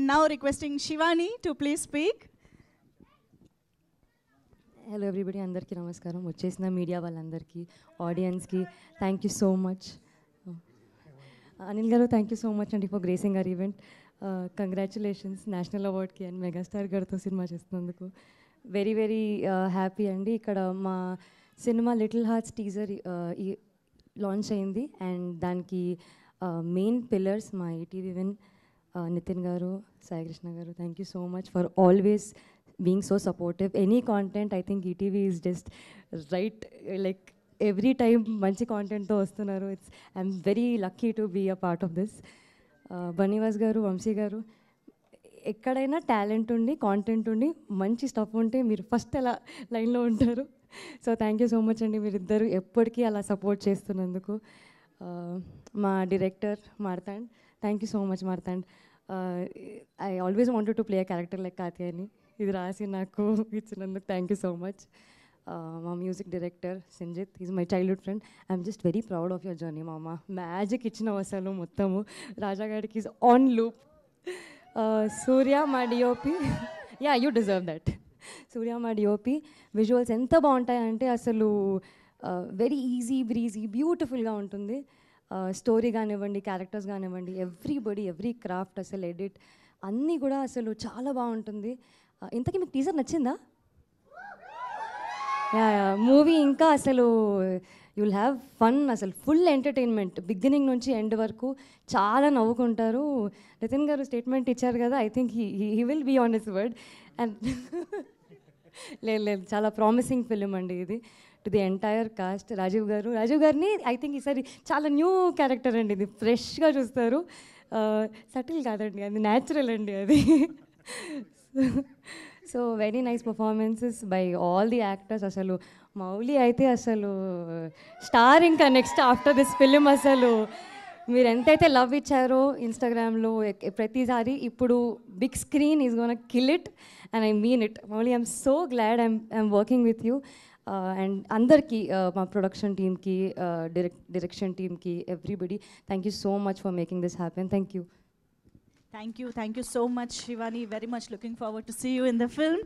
Now requesting Shivani to please speak. Hello everybody, అందరికీ నమస్కారం. వచ్చేసిన మీడియా వాళ్ళందరికీ, ఆడియన్స్కి thank you so much. Anil గారు, థ్యాంక్ యూ సో మచ్ అండి for gracing our event. Congratulations national అవార్డ్కి అండ్ మెగాస్టార్ గారితో సినిమా చేస్తున్నందుకు. వెరీ వెరీ హ్యాపీ అండి. ఇక్కడ మా cinema little hearts teaser launch అయింది అండ్ దానికి మెయిన్ పిల్లర్స్ మా ఈటీవీ విన్ నితిన్ గారు, సాయి కృష్ణ గారు. Thank you so much for always being so supportive. Any content, I think ETV is just right, like every time manchi content tho vastunaru. I'm very lucky to be a part of this. Banivas garu, Vamsi garu, ekkadaina talent undi, content undi, manchi stuff unte meer first ala line lo untaru. So thank you so much andi, meer iddaru eppadiki ala support chestunnanduku. Ma director Martand, thank you so much Martand. I always wanted to play a character like Katyayani. ఇది రాసి నాకు ఇచ్చినందుకు thank you so much. మా music director Sanjith, is my childhood friend. I'm just very proud of your journey మామ. Magic ఇచ్చిన అసలు మొత్తము. రాజాగాడికి ఈజ్ ఆన్ లూప్. సూర్య మా DOP, yeah you deserve that. Surya మా డిఓపి విజువల్స్ ఎంత బాగుంటాయంటే అసలు వెరీ ఈజీ బ్రీజీ బ్యూటిఫుల్గా ఉంటుంది. స్టోరీ కానివ్వండి, క్యారెక్టర్స్ కానివ్వండి, ఎవ్రీ క్రాఫ్ట్, అసలు ఎడిట్ అన్నీ కూడా అసలు చాలా బాగుంటుంది. ఇంతకీ మీకు టీజర్ నచ్చిందా? యా మూవీ ఇంకా అసలు యూ విల్ హ్యావ్ ఫన్, అసలు ఫుల్ ఎంటర్టైన్మెంట్ బిగినింగ్ నుంచి ఎండ్ వరకు చాలా నవ్వుకుంటారు. నితిన్ గారు స్టేట్మెంట్ ఇచ్చారు కదా, I think he will be on his word. And లేదు చాలా ప్రామిసింగ్ ఫిలిం అండి ఇది. To the entire cast, Rajeev గారిని ఐ థింక్ ఈసారి చాలా న్యూ క్యారెక్టర్ అండి ఇది. ఫ్రెష్గా చూస్తారు. సటిల్ కాదండి, అది న్యాచురల్ అండి అది. So very nice performances by all the actors. అసలు మౌలి అయితే అసలు స్టార్. ఇంకా నెక్స్ట్ ఆఫ్టర్ దిస్ ఫిలిం అసలు మీరు ఎంతైతే లవ్ ఇచ్చారో ఇన్స్టాగ్రామ్లో ప్రతిసారి, ఇప్పుడు big screen is gonna kill it and I mean it. Mouli, I'm so glad I'm working with you. And అందరికీ, మా ప్రొడక్షన్ టీమ్కి, డైరెక్షన్ టీమ్కి, everybody, thank you so much for making this happen. Thank you. Thank you so much Shivani, very much looking forward to see you in the film.